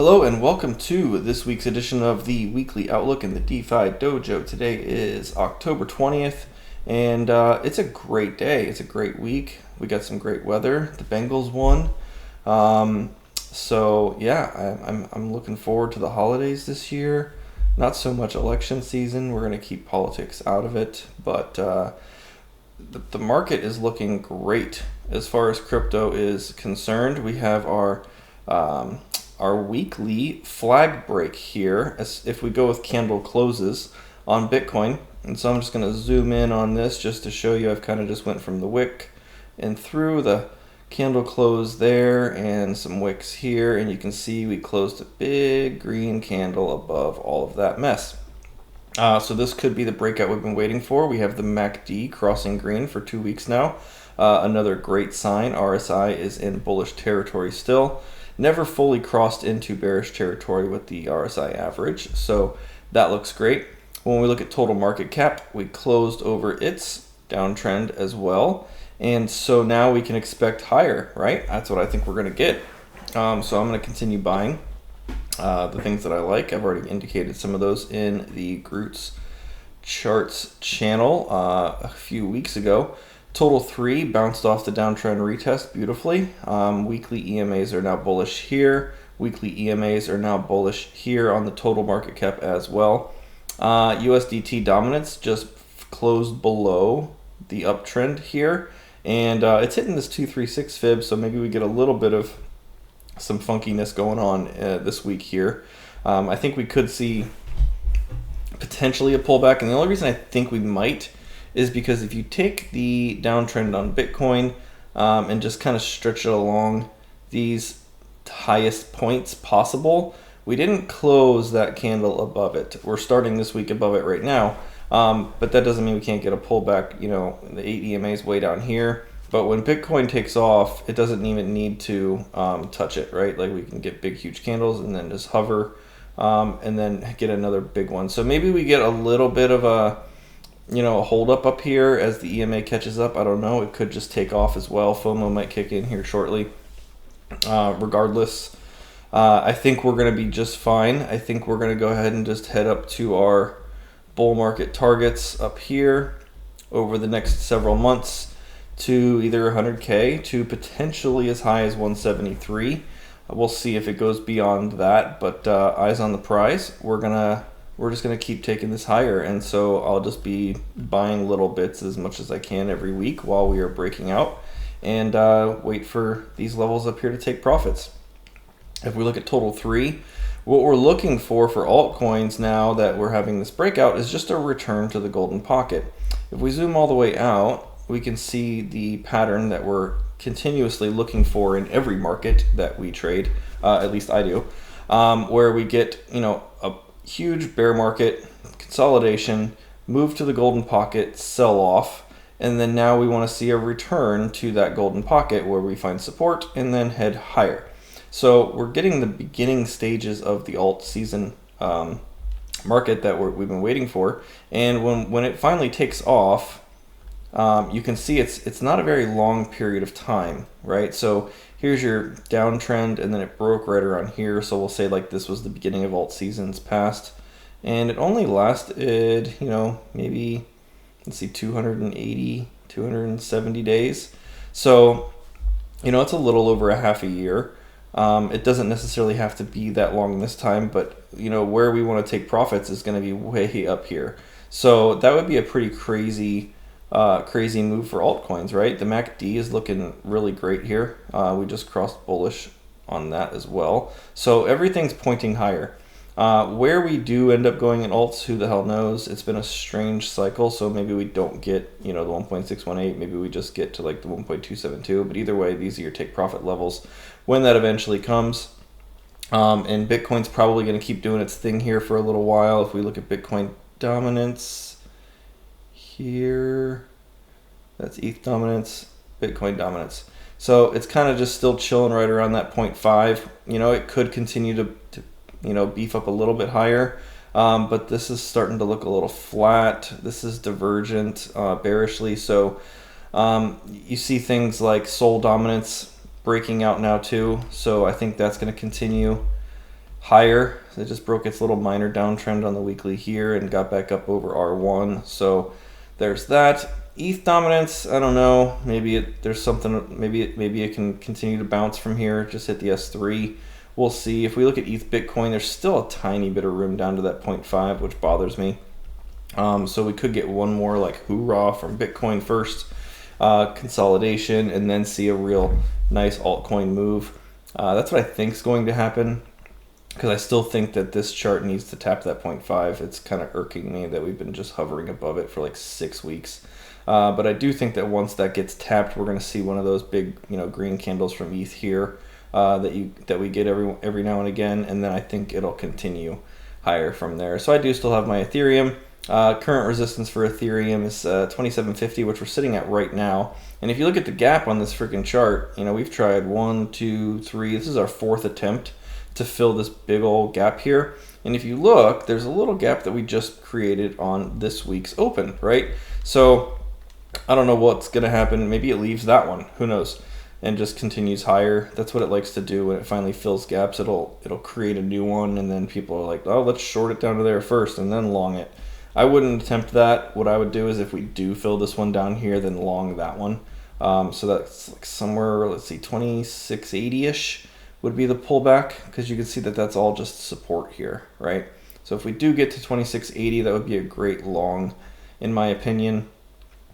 Hello and welcome to this week's edition of the Weekly Outlook in the DeFi Dojo. Today is October 20th, and it's a great day. It's a great week. We got some great weather. The Bengals won. I'm looking forward to the holidays this year. Not so much election season. We're going to keep politics out of it, but the market is looking great as far as crypto is concerned. We have our weekly flag break here, as if we go with candle closes on Bitcoin. And so I'm just going to zoom in on this just to show you. I've kind of just went from the wick and through the candle close there and some wicks here, and you can see we closed a big green candle above all of that mess. So this could be the breakout we've been waiting for. We have the MACD crossing green for 2 weeks now. Another great sign. RSI is in bullish territory still. Never fully crossed into bearish territory with the RSI average, so that looks great. When we look at total market cap, we closed over its downtrend as well, and so now we can expect higher, right? That's what I think we're going to get. So I'm going to continue buying the things that I like. I've already indicated some of those in the Groot's Charts channel a few weeks ago. Total 3 bounced off the downtrend retest beautifully. Weekly EMAs are now bullish here. Weekly EMAs are now bullish here on the total market cap as well. USDT dominance just closed below the uptrend here, and it's hitting this 236 fib, so maybe we get a little bit of some funkiness going on this week here. I think we could see potentially a pullback, and the only reason I think we might is because if you take the downtrend on Bitcoin and just kind of stretch it along these highest points possible, we didn't close that candle above it. We're starting this week above it right now, but that doesn't mean we can't get a pullback. You know, the 8 EMA is way down here, but when Bitcoin takes off, it doesn't even need to touch it, right? Like we can get big, huge candles and then just hover and then get another big one. So maybe we get a little bit of a hold up here as the EMA catches up. I don't know. It could just take off as well. FOMO might kick in here shortly. Regardless, I think we're going to be just fine. I think we're going to go ahead and just head up to our bull market targets up here over the next several months to either 100K to potentially as high as 173. We'll see if it goes beyond that, but eyes on the prize. We're just going to keep taking this higher, and so I'll just be buying little bits as much as I can every week while we are breaking out, and wait for these levels up here to take profits. If we look at total 3, what we're looking for altcoins now that we're having this breakout is just a return to the golden pocket. If we zoom all the way out, we can see the pattern that we're continuously looking for in every market that we trade, at least I do, where we get a huge bear market, consolidation, move to the golden pocket, sell off, and then now we want to see a return to that golden pocket where we find support and then head higher. So we're getting the beginning stages of the Altseason market that we've been waiting for, and when it finally takes off, you can see it's not a very long period of time, right? So here's your downtrend, and then it broke right around here. So we'll say like this was the beginning of Altseason's past, and it only lasted, maybe, let's see, 280, 270 days. So, it's a little over a half a year. It doesn't necessarily have to be that long this time, but, where we want to take profits is going to be way up here. So that would be a pretty crazy move for altcoins, right? The MACD is looking really great here. We just crossed bullish on that as well. So everything's pointing higher. Where we do end up going in alts, who the hell knows? It's been a strange cycle, so maybe we don't get, the 1.618. Maybe we just get to like the 1.272. But either way, these are your take profit levels when that eventually comes. And Bitcoin's probably going to keep doing its thing here for a little while. If we look at Bitcoin dominance here, that's ETH dominance, Bitcoin dominance. So it's kind of just still chilling right around that 0.5. It could continue to beef up a little bit higher, but this is starting to look a little flat. This is divergent bearishly. So you see things like Sol dominance breaking out now too. So I think that's going to continue. higher. It just broke its little minor downtrend on the weekly here and got back up over R1. So there's that. ETH dominance, I don't know. Maybe there's something. Maybe it can continue to bounce from here. Just hit the S3. We'll see. If we look at ETH Bitcoin, there's still a tiny bit of room down to that 0.5, which bothers me. So we could get one more like hoorah from Bitcoin first, consolidation, and then see a real nice altcoin move. That's what I think is going to happen, because I still think that this chart needs to tap that 0.5. It's kind of irking me that we've been just hovering above it for like 6 weeks. But I do think that once that gets tapped, we're going to see one of those big, green candles from ETH here that we get every now and again, and then I think it'll continue higher from there. So I do still have my Ethereum. Current resistance for Ethereum is 2750, which we're sitting at right now. And if you look at the gap on this freaking chart, we've tried 1, 2, 3. This is our 4th attempt to fill this big old gap here. And if you look, there's a little gap that we just created on this week's open, right? So I don't know what's going to happen. Maybe it leaves that one. Who knows? And just continues higher. That's what it likes to do when it finally fills gaps. It'll create a new one, and then people are like, oh, let's short it down to there first and then long it. I wouldn't attempt that. What I would do is if we do fill this one down here, then long that one. So that's like somewhere, let's see, 2680-ish would be the pullback, because you can see that that's all just support here, right? So if we do get to 2680, that would be a great long, in my opinion.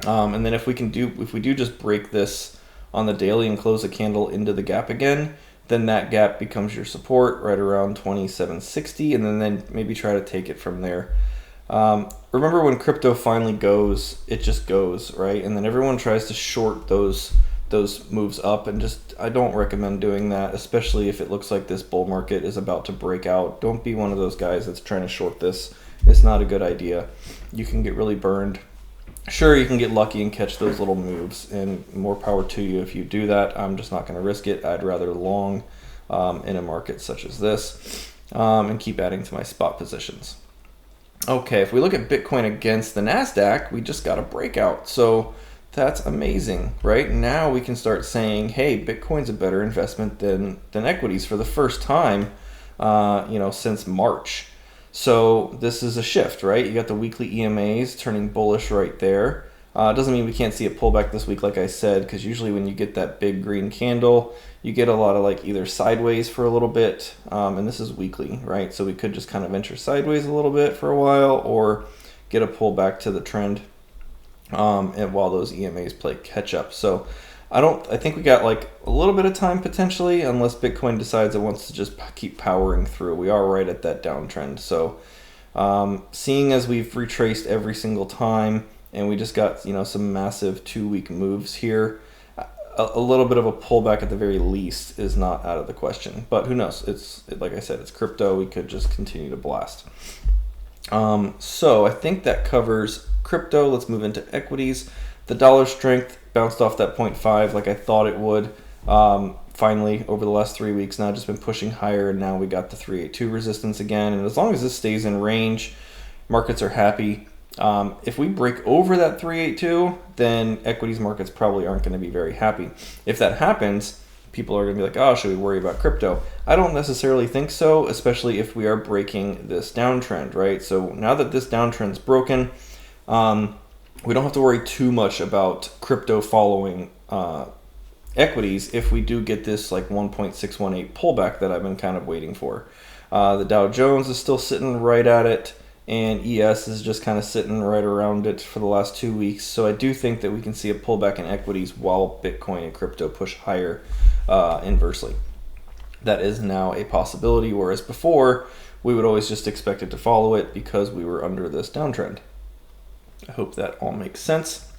And then if we do just break this on the daily and close a candle into the gap again, then that gap becomes your support right around 2760, and then maybe try to take it from there. Remember when crypto finally goes, it just goes, right? And then everyone tries to short those moves up, and I don't recommend doing that, especially if it looks like this bull market is about to break out. Don't be one of those guys that's trying to short this. It's not a good idea. You can get really burned. Sure, you can get lucky and catch those little moves, and more power to you if you do that. I'm just not going to risk it. I'd rather long in a market such as this and keep adding to my spot positions. Okay, if we look at Bitcoin against the NASDAQ, we just got a breakout. So that's amazing, right? Now we can start saying, hey, Bitcoin's a better investment than equities for the first time, since March. So this is a shift, right? You got the weekly EMAs turning bullish right there. It doesn't mean we can't see a pullback this week, like I said, because usually when you get that big green candle, you get a lot of like either sideways for a little bit, and this is weekly, right? So we could just kind of enter sideways a little bit for a while, or get a pullback to the trend, and while those EMAs play catch up. So I think we got like a little bit of time potentially, unless Bitcoin decides it wants to just keep powering through. We are right at that downtrend. So seeing as we've retraced every single time, and we just got some massive 2-week moves here, a little bit of a pullback at the very least is not out of the question. But who knows? Like I said, it's crypto. We could just continue to blast. So I think that covers crypto. Let's move into equities. The dollar strength bounced off that 0.5 like I thought it would. Finally, over the last 3 weeks now, just been pushing higher, and now we got the 382 resistance again. And as long as this stays in range, markets are happy. If we break over that 382, then equities markets probably aren't going to be very happy. If that happens, people are going to be like, oh, should we worry about crypto? I don't necessarily think so, especially if we are breaking this downtrend, right? So now that this downtrend's broken, we don't have to worry too much about crypto following equities if we do get this like 1.618 pullback that I've been kind of waiting for. The Dow Jones is still sitting right at it, and ES is just kind of sitting right around it for the last 2 weeks. So I do think that we can see a pullback in equities while Bitcoin and crypto push higher inversely. That is now a possibility, whereas before we would always just expect it to follow it because we were under this downtrend. I hope that all makes sense.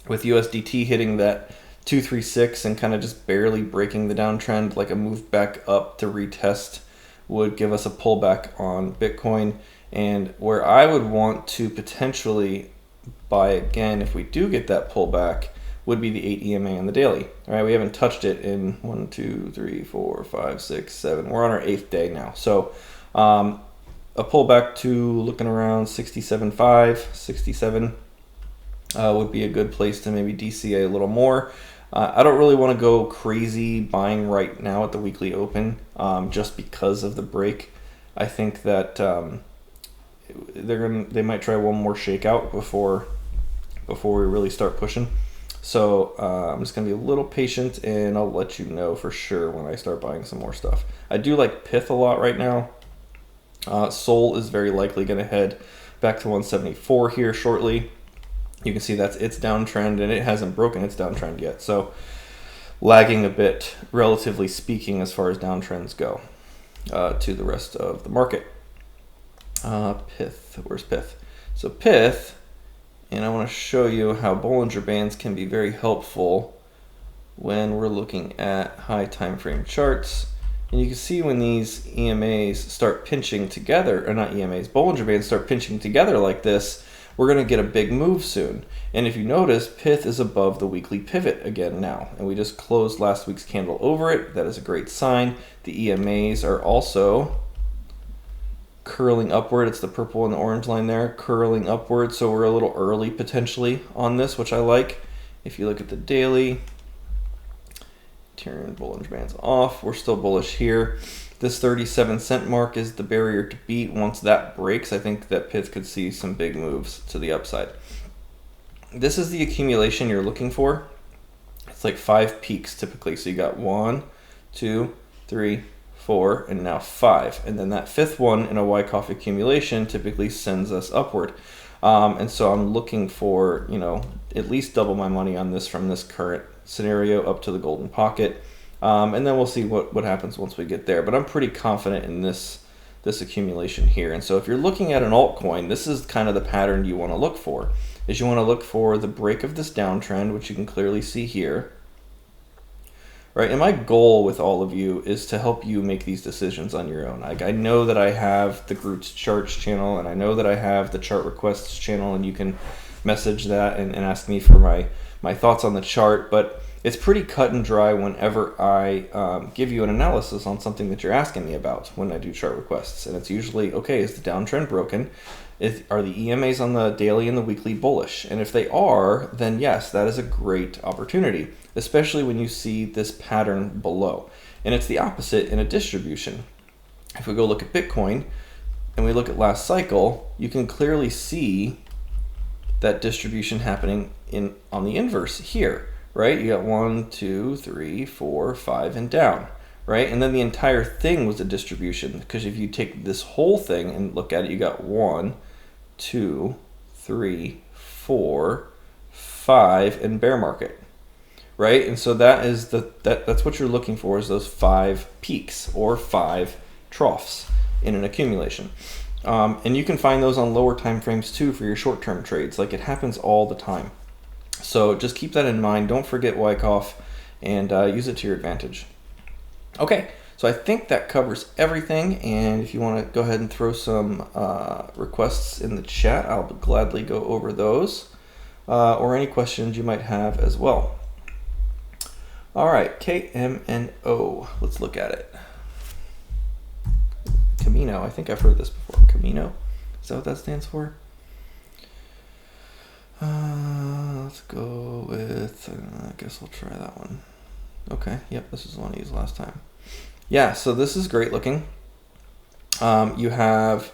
With USDT hitting that 236 and kind of just barely breaking the downtrend, like a move back up to retest would give us a pullback on Bitcoin. And where I would want to potentially buy again if we do get that pullback would be the 8 EMA on the daily. All right, we haven't touched it in 1, 2, 3, 4, 5, 6, 7. We're on our 8th day now. So a pullback to looking around 67.5, 67 would be a good place to maybe DCA a little more. I don't really want to go crazy buying right now at the weekly open just because of the break. I think that they might try one more shakeout before we really start pushing. So I'm just gonna be a little patient, and I'll let you know for sure when I start buying some more stuff. I do like Pith a lot right now. Sol is very likely gonna head back to 174 here shortly. You can see that's its downtrend, and it hasn't broken its downtrend yet. So lagging a bit, relatively speaking, as far as downtrends go to the rest of the market. Pith, where's Pith? So Pith. And I want to show you how Bollinger Bands can be very helpful when we're looking at high time frame charts. And you can see when these EMAs start pinching together, or not EMAs, Bollinger Bands start pinching together like this, we're going to get a big move soon. And if you notice, Pith is above the weekly pivot again now. And we just closed last week's candle over it. That is a great sign. The EMAs are also curling upward. It's the purple and the orange line there, curling upward. So we're a little early potentially on this, which I like. If you look at the daily, turn Bollinger Bands off. We're still bullish here. This 37-cent mark is the barrier to beat. Once that breaks, I think that Pith could see some big moves to the upside. This is the accumulation you're looking for. It's like 5 peaks typically. So you got 1, 2, 3, 4, and now 5. And then that 5th one in a Wyckoff accumulation typically sends us upward. And so I'm looking for, at least double my money on this from this current scenario up to the golden pocket. And then we'll see what happens once we get there. But I'm pretty confident in this accumulation here. And so if you're looking at an altcoin, this is kind of the pattern you want to look for. Is you want to look for the break of this downtrend, which you can clearly see here. Right, and my goal with all of you is to help you make these decisions on your own. I know that I have the Groot's Charts channel, and I know that I have the Chart Requests channel, and you can message that and ask me for my thoughts on the chart, but it's pretty cut and dry whenever I give you an analysis on something that you're asking me about when I do chart requests. And it's usually, okay, is the downtrend broken? Are the EMAs on the daily and the weekly bullish? And if they are, then yes, that is a great opportunity, especially when you see this pattern below. And it's the opposite in a distribution. If we go look at Bitcoin and we look at last cycle, you can clearly see that distribution happening on the inverse here, right? You got 1, 2, 3, 4, 5, and down, right? And then the entire thing was a distribution, because if you take this whole thing and look at it, you got 1, 2, 3, 4, 5, and bear market, right? And so that's what you're looking for, is those 5 peaks or 5 troughs in an accumulation. And you can find those on lower time frames too for your short-term trades. Like, it happens all the time. So just keep that in mind. Don't forget Wyckoff, and use it to your advantage. Okay, so I think that covers everything. And if you want to go ahead and throw some requests in the chat, I'll gladly go over those, or any questions you might have as well. All right, KMNO. Let's look at it. Camino. I think I've heard this before. Camino. Is that what that stands for? Let's go with, I guess we'll try that one. Okay, yep, this is the one I used last time. Yeah, so this is great looking. You have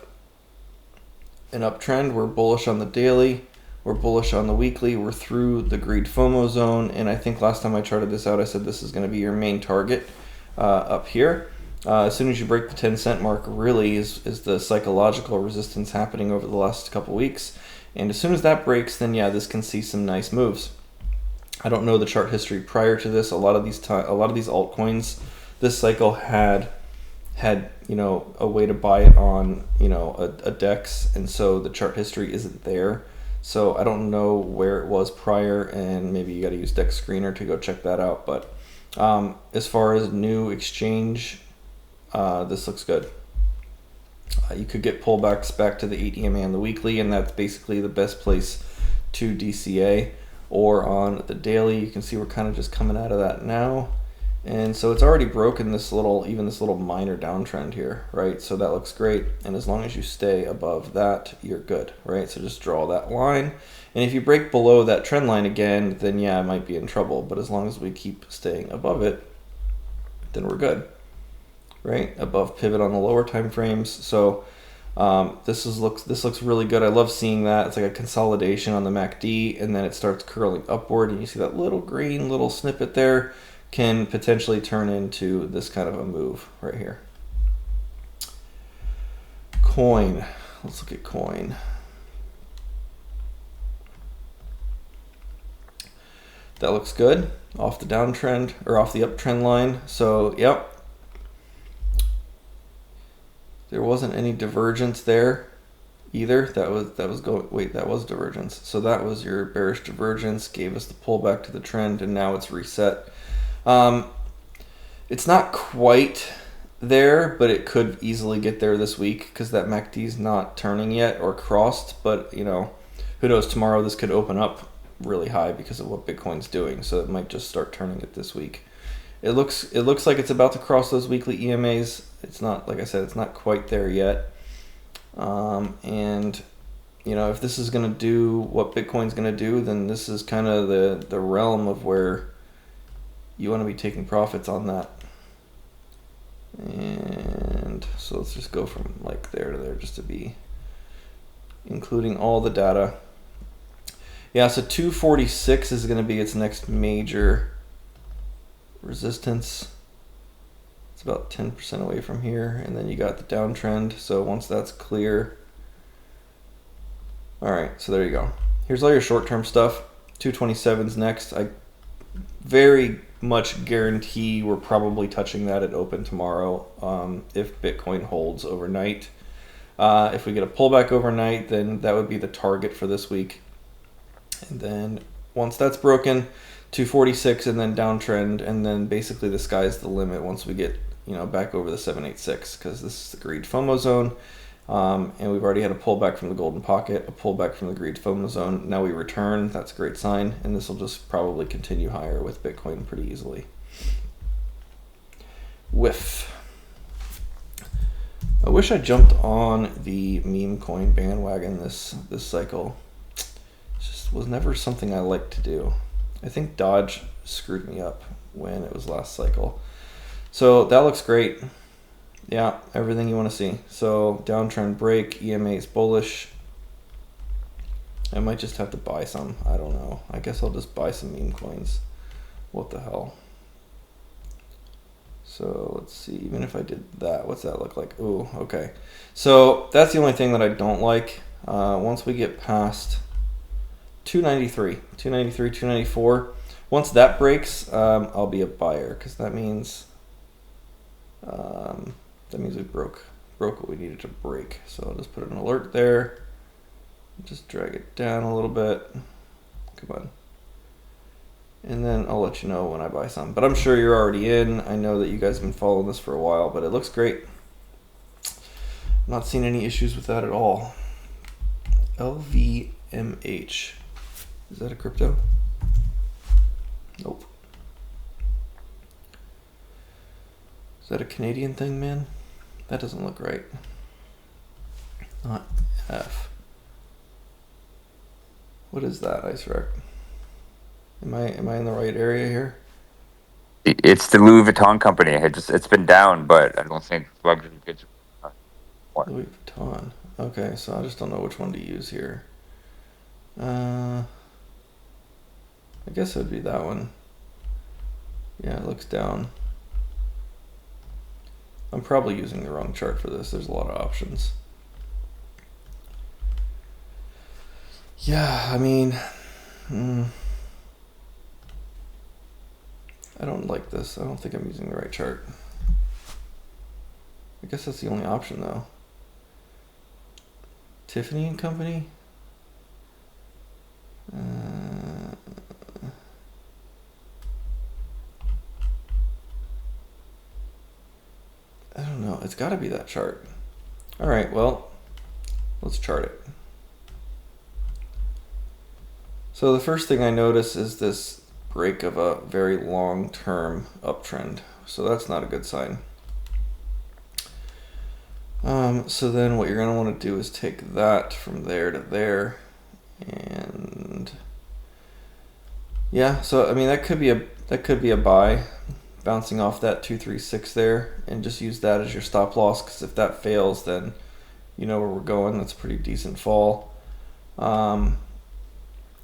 an uptrend. We're bullish on the daily. We're bullish on the weekly. We're through the greed FOMO zone. And I think last time I charted this out, I said this is going to be your main target up here. As soon as you break the 10-cent mark, really is the psychological resistance happening over the last couple weeks. And as soon as that breaks, then yeah, this can see some nice moves. I don't know the chart history prior to this. A lot of these altcoins this cycle had a way to buy it on a DEX, and so the chart history isn't there. So I don't know where it was prior, and maybe you got to use DEX Screener to go check that out. But as far as new exchange, this looks good. You could get pullbacks back to the 8 EMA on the weekly, and that's basically the best place to DCA. Or on the daily, you can see we're kind of just coming out of that now. And so it's already broken this little minor downtrend here, right? So that looks great. And as long as you stay above that, you're good, right? So just draw that line. And if you break below that trend line again, then yeah, I might be in trouble. But as long as we keep staying above it, then we're good. right above pivot on the lower time frames. So this looks really good. I love seeing that. It's like a consolidation on the MACD, and then it starts curling upward, and you see that little green little snippet there can potentially turn into this kind of a move right here. Coin. Let's look at coin. That looks good off the downtrend or off the uptrend line. So, yep. There wasn't any divergence there either. That was divergence. So that was your bearish divergence, gave us the pullback to the trend, and now it's reset. It's not quite there, but it could easily get there this week because that MACD is not turning yet or crossed. But you know, who knows? Tomorrow this could open up really high because of what Bitcoin's doing. So it might just start turning it this week. It looks like it's about to cross those weekly EMAs. It's not, like I said, it's not quite there yet. And you know, if this is going to do what Bitcoin's going to do, then this is kind of the realm of where you want to be taking profits on that. And so let's just go from like there to there just to be including all the data. Yeah, so 246 is going to be its next major resistance. It's about 10% away from here, and then you got the downtrend. So once that's clear, all right, so there you go. Here's all your short-term stuff. 227's next. I very much guarantee we're probably touching that at open tomorrow if Bitcoin holds overnight. If we get a pullback overnight, then that would be the target for this week. And then once that's broken, 246 and then downtrend, and then basically the sky's the limit once we get, you know, back over the 786, because this is the greed FOMO zone. And we've already had a pullback from the golden pocket, a pullback from the greed FOMO zone. Now we return. That's a great sign, and this will just probably continue higher with Bitcoin pretty easily. Whiff. I wish I jumped on the meme coin bandwagon this cycle. It just was never something I liked to do. I think Dodge screwed me up when it was last cycle. So that looks great. Yeah, everything you want to see. So downtrend break, EMA is bullish. I might just have to buy some. I don't know. I guess I'll just buy some meme coins. What the hell? So let's see. Even if I did that, what's that look like? Ooh, okay. So that's the only thing that I don't like. Once we get past 293, 294, once that breaks, I'll be a buyer, because that means we broke what we needed to break. So I'll just put an alert there. Just drag it down a little bit. Come on. And then I'll let you know when I buy some. But I'm sure you're already in. I know that you guys have been following this for a while, but it looks great. I'm not seeing any issues with that at all. LVMH. Is that a crypto? Nope. Is that a Canadian thing, man? That doesn't look right. Not F. What is that, Ice Wreck? Am I in the right area here? It's the Louis Vuitton company. It's been down, but I don't think luxury goods. Louis Vuitton. Okay, so I just don't know which one to use here. I guess it would be that one. Yeah, it looks down. I'm probably using the wrong chart for this. There's a lot of options. Yeah, I mean, I don't like this. I don't think I'm using the right chart. I guess that's the only option, though. Tiffany and Company? I don't know. It's got to be that chart. All right, well, let's chart it. So the first thing I notice is this break of a very long-term uptrend. So that's not a good sign. So then what you're going to want to do is take that from there to there. And yeah, so I mean that could be a buy, bouncing off that 236 there, and just use that as your stop loss, because if that fails, then you know where we're going. That's a pretty decent fall.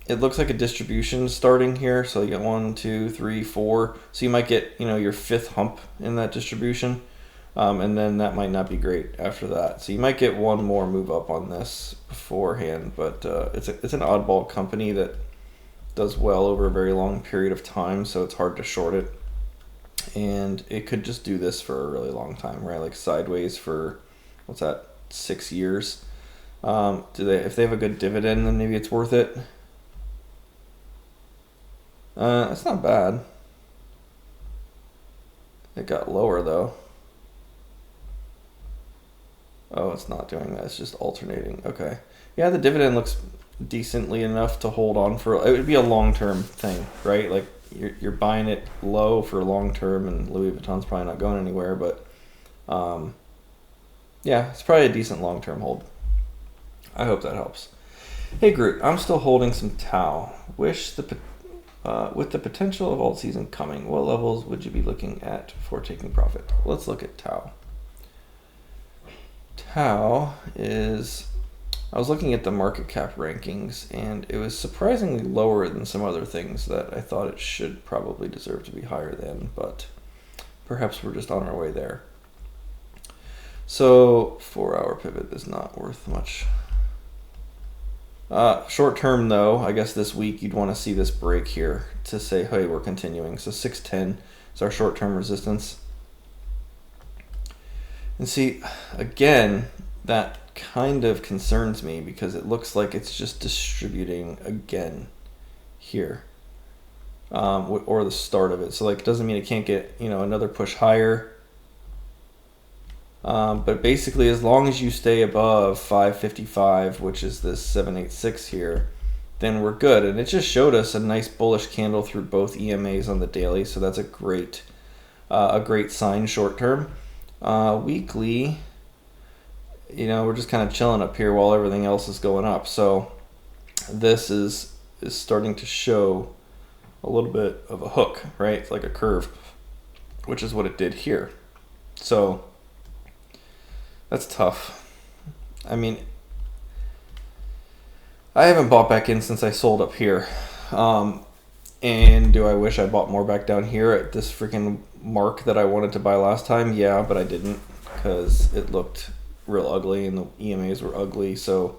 It looks like a distribution starting here, so you get 1, 2, 3, 4. So you might get, you know, your fifth hump in that distribution, and then that might not be great after that. So you might get one more move up on this beforehand, but it's an oddball company that does well over a very long period of time, so it's hard to short it. And it could just do this for a really long time, right? Like sideways for, what's that, 6 years. If they have a good dividend, then maybe it's worth it. It's not bad. It got lower though. Oh, it's not doing that. It's just alternating. Okay. Yeah, the dividend looks decently enough to hold on for. It would be a long-term thing, right? Like you're buying it low for long-term, and Louis Vuitton's probably not going anywhere. But yeah, it's probably a decent long-term hold. I hope that helps. Hey Groot, I'm still holding some Tau. With the potential of Altseason coming, what levels would you be looking at for taking profit? Let's look at Tau. Tau is, I was looking at the market cap rankings, and it was surprisingly lower than some other things that I thought it should probably deserve to be higher than, but perhaps we're just on our way there. So 4-hour pivot is not worth much. Short term though, I guess this week you'd want to see this break here to say, hey, we're continuing. So 610 is our short term resistance. And see, again, that kind of concerns me because it looks like it's just distributing again here, or the start of it. So like, it doesn't mean it can't get, you know, another push higher. But basically, as long as you stay above 555, which is this 786 here, then we're good. And it just showed us a nice bullish candle through both EMAs on the daily, so that's a great sign short term. Weekly, you know, we're just kind of chilling up here while everything else is going up. So this is starting to show a little bit of a hook, right? It's like a curve, which is what it did here. So that's tough. I mean, I haven't bought back in since I sold up here. And do I wish I bought more back down here at this freaking mark that I wanted to buy last time? Yeah, but I didn't because it looked real ugly and the EMAs were ugly. So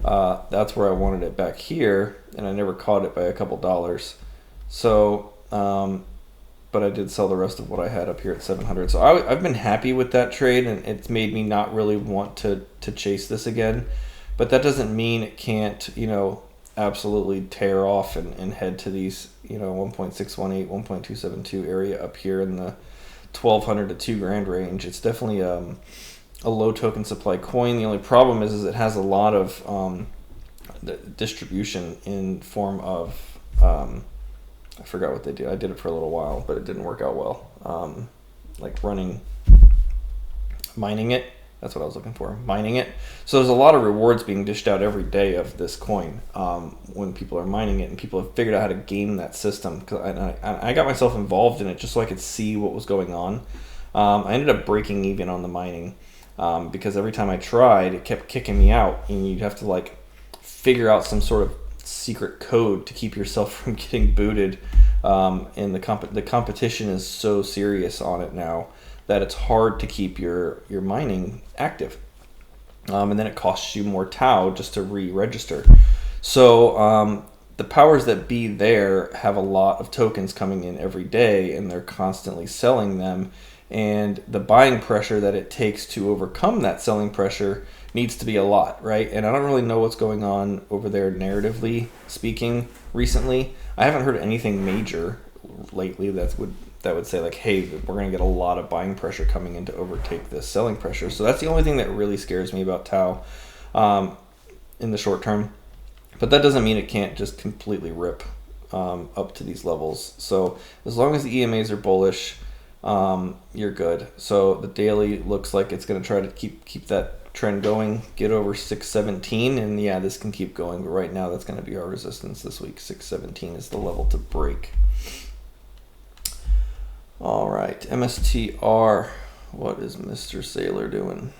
that's where I wanted it back here, and I never caught it by a couple dollars. So, but I did sell the rest of what I had up here at 700. So I've been happy with that trade, and it's made me not really want to chase this again. But that doesn't mean it can't, you know, absolutely tear off and head to these, you know, 1.618, 1.272 area up here in the 1,200 to $2,000 range. It's definitely a low token supply coin. The only problem is it has a lot of distribution in form of I forgot what they did. I did it for a little while, but it didn't work out well. Like mining it. That's what I was looking for, mining it. So there's a lot of rewards being dished out every day of this coin when people are mining it, and people have figured out how to game that system. Cause I got myself involved in it just so I could see what was going on. I ended up breaking even on the mining because every time I tried, it kept kicking me out, and you'd have to like figure out some sort of secret code to keep yourself from getting booted. And the competition is so serious on it now that it's hard to keep your mining active. And then it costs you more Tau just to re-register. So the powers that be there have a lot of tokens coming in every day, and they're constantly selling them. And the buying pressure that it takes to overcome that selling pressure needs to be a lot, right? And I don't really know what's going on over there narratively speaking recently. I haven't heard anything major lately that would say like, hey, we're going to get a lot of buying pressure coming in to overtake this selling pressure. So that's the only thing that really scares me about Tau in the short term. But that doesn't mean it can't just completely rip up to these levels. So as long as the EMAs are bullish, you're good. So the daily looks like it's going to try to keep that trend going, get over 617, and yeah, this can keep going. But right now, that's going to be our resistance this week. 617 is the level to break. All right, MSTR. What is Mr. Sailor doing?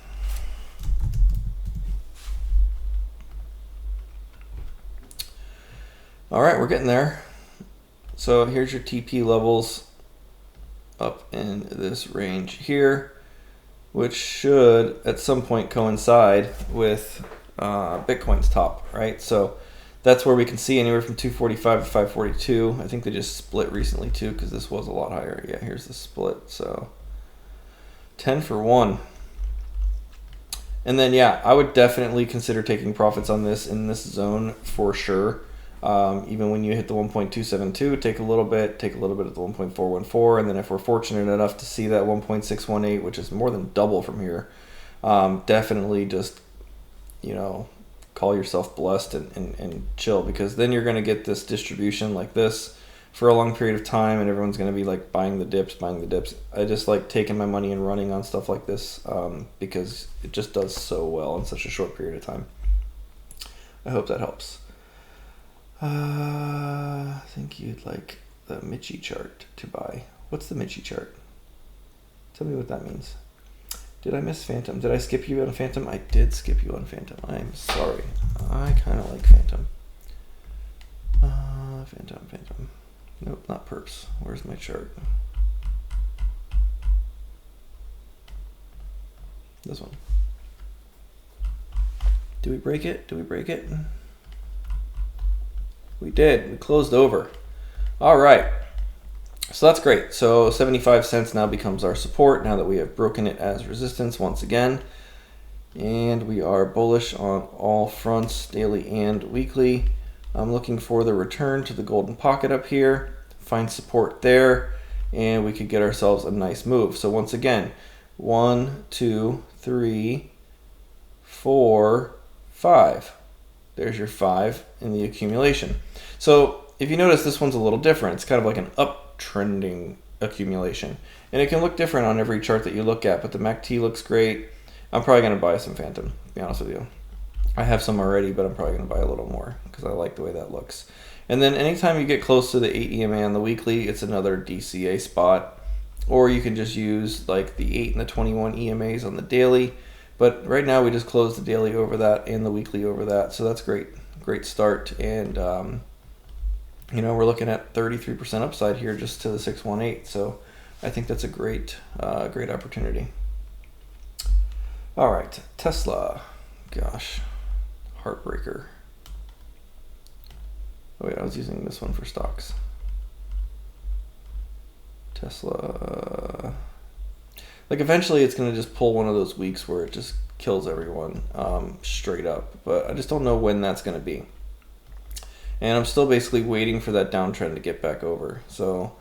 All right, we're getting there. So here's your TP levels up in this range here, which should at some point coincide with Bitcoin's top, right? So that's where we can see anywhere from 245 to 542. I think they just split recently too, because this was a lot higher. Yeah, here's the split. So 10 for 1. And then, yeah, I would definitely consider taking profits on this in this zone for sure. Even when you hit the 1.272, take a little bit at the 1.414, and then if we're fortunate enough to see that 1.618, which is more than double from here, definitely just, call yourself blessed and chill, because then you're going to get this distribution like this for a long period of time, and everyone's going to be like buying the dips. I just like taking my money and running on stuff like this because it just does so well in such a short period of time. I hope that helps. I think you'd like the Michi chart to buy. What's the Michi chart? Tell me what that means. Did I miss Phantom? Did I skip you on Phantom? I did skip you on Phantom. I'm sorry. I kind of like Phantom. Phantom. Nope, not perps. Where's my chart? This one. Do we break it? We did. We closed over. All right. So that's great. So 75 cents now becomes our support now that we have broken it as resistance once again. And we are bullish on all fronts, daily and weekly. I'm looking for the return to the golden pocket up here, find support there, and we could get ourselves a nice move. So once again, 1, 2, 3, 4, 5. There's your 5 in the accumulation. So if you notice, this one's a little different. It's kind of like an uptrending accumulation. And it can look different on every chart that you look at, but the MACD looks great. I'm probably going to buy some Phantom, to be honest with you. I have some already, but I'm probably going to buy a little more because I like the way that looks. And then anytime you get close to the 8 EMA on the weekly, it's another DCA spot. Or you can just use like the 8 and the 21 EMAs on the daily. But right now we just closed the daily over that and the weekly over that. So that's great. Great start. And, we're looking at 33% upside here just to the 618. So I think that's a great opportunity. All right, Tesla. Gosh. Heartbreaker. Oh wait, I was using this one for stocks. Tesla. Like eventually it's going to just pull one of those weeks where it just kills everyone straight up. But I just don't know when that's going to be. And I'm still basically waiting for that downtrend to get back over. So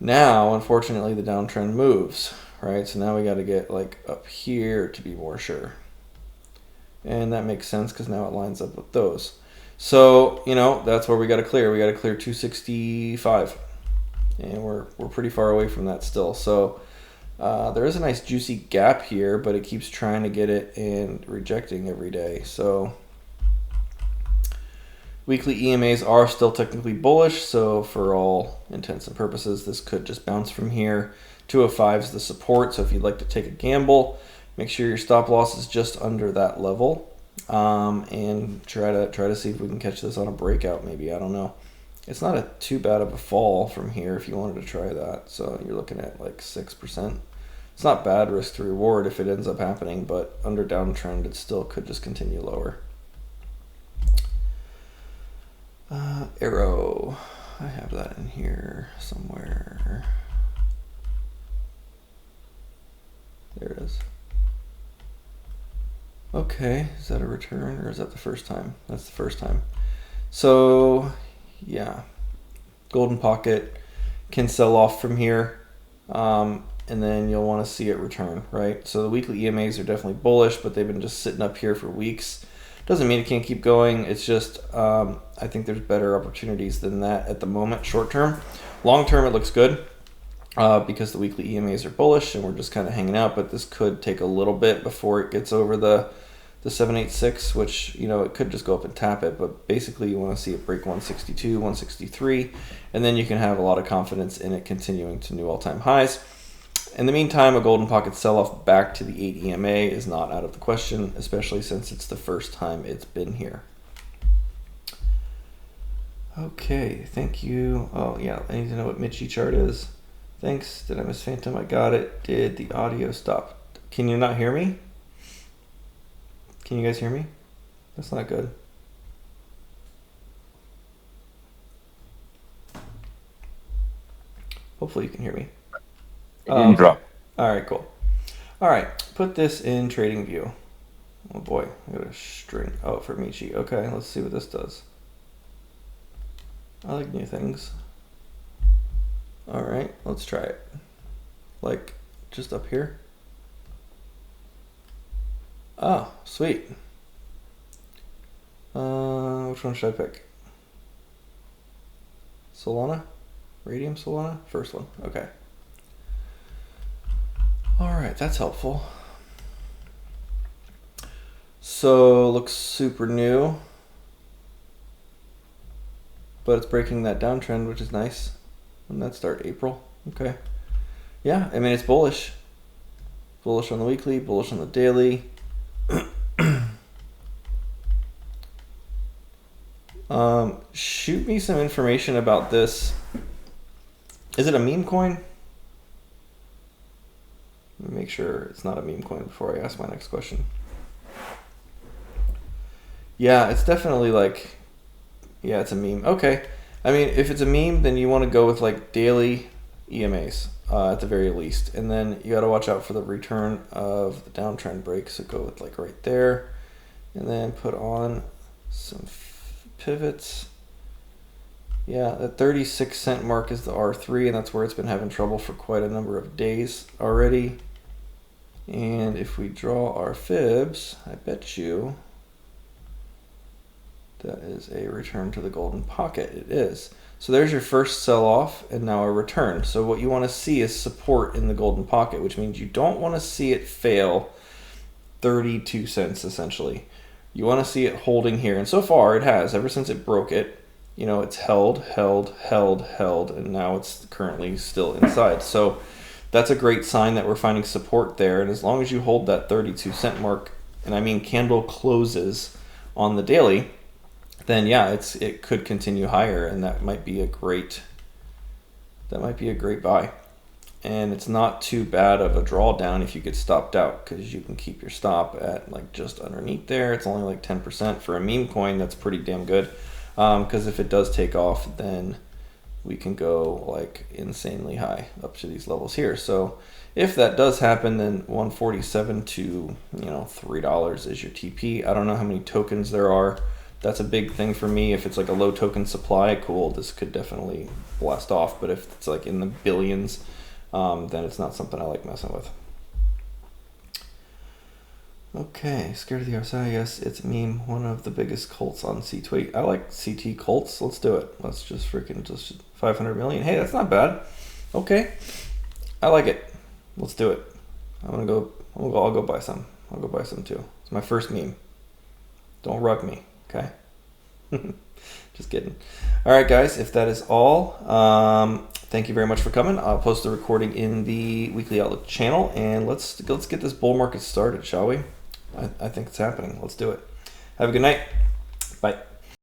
now, unfortunately, the downtrend moves, right? So now we got to get like up here to be more sure. And that makes sense because now it lines up with those. So, that's where we got to clear. We got to clear 265. And we're pretty far away from that still. So there is a nice juicy gap here, but it keeps trying to get it and rejecting every day. So weekly EMAs are still technically bullish. So for all intents and purposes, this could just bounce from here. 205 is the support. So if you'd like to take a gamble, make sure your stop loss is just under that level, and try to see if we can catch this on a breakout. Maybe, I don't know. It's not too bad of a fall from here if you wanted to try that. So you're looking at like 6%. It's not bad risk to reward if it ends up happening, but under downtrend, it still could just continue lower. Arrow, I have that in here somewhere. There it is. Okay, is that a return or is that the first time? That's the first time. So, yeah, golden pocket can sell off from here, and then you'll want to see it return, right? So the weekly EMAs are definitely bullish, but they've been just sitting up here for weeks. Doesn't mean it can't keep going. It's just I think there's better opportunities than that at the moment, short term. Long term, it looks good. Because the weekly EMAs are bullish and we're just kind of hanging out, but this could take a little bit before it gets over the the 786, which, you know, it could just go up and tap it, but basically you want to see it break 162, 163, and then you can have a lot of confidence in it continuing to new all-time highs. In the meantime, a golden pocket sell-off back to the 8 EMA is not out of the question, especially since it's the first time it's been here. Okay, thank you. Oh, yeah, I need to know what Mitchie chart is. Thanks. Did I miss Phantom? I got it. Did the audio stop? Can you not hear me? Can you guys hear me? That's not good. Hopefully you can hear me. It drop. All right, cool. All right, put this in trading view. Oh boy, I got a string. Oh, for Michi. Okay, let's see what this does. I like new things. All right, let's try it. Like, just up here. Oh, sweet. Which one should I pick? Solana? Radium Solana? First one, okay. All right, that's helpful. So, looks super new. But it's breaking that downtrend, which is nice. When that start? April? Okay. Yeah, I mean, it's bullish. Bullish on the weekly, bullish on the daily. Shoot me some information about this. Is it a meme coin? Let me make sure it's not a meme coin before I ask my next question. Yeah, it's definitely like, yeah, it's a meme. Okay. I mean, if it's a meme, then you want to go with like daily EMAs at the very least. And then you got to watch out for the return of the downtrend break. So go with like right there. And then put on some pivots. Yeah, the 36-cent mark is the R3, and that's where it's been having trouble for quite a number of days already. And if we draw our fibs, I bet you that is a return to the golden pocket. It is. So there's your first sell-off and now a return. So what you want to see is support in the golden pocket, which means you don't want to see it fail 32 cents essentially. You want to see it holding here. And so far it has. Ever since it broke it, you know, it's held, and now it's currently still inside. So that's a great sign that we're finding support there. And as long as you hold that 32-cent mark, and I mean candle closes on the daily, then yeah, it could continue higher, and that might be a great buy. And it's not too bad of a drawdown if you get stopped out, because you can keep your stop at like just underneath there. It's only like 10% for a meme coin. That's pretty damn good. Because if it does take off, then we can go like insanely high up to these levels here. So if that does happen, then 147 to $3 is your TP. I don't know how many tokens there are. That's a big thing for me. If it's like a low token supply, cool, this could definitely blast off. But if it's like in the billions, then it's not something I like messing with. Okay, scared of the RSI. Yes, it's a meme. One of the biggest cults on C2. I like CT cults. Let's do it. Let's just 500 million. Hey, that's not bad. Okay, I like it. Let's do it. I'll go buy some. I'll go buy some too. It's my first meme. Don't rug me, okay? Just kidding. All right, guys. If that is all, thank you very much for coming. I'll post the recording in the Weekly Outlook channel, and let's get this bull market started, shall we? I think it's happening. Let's do it. Have a good night. Bye.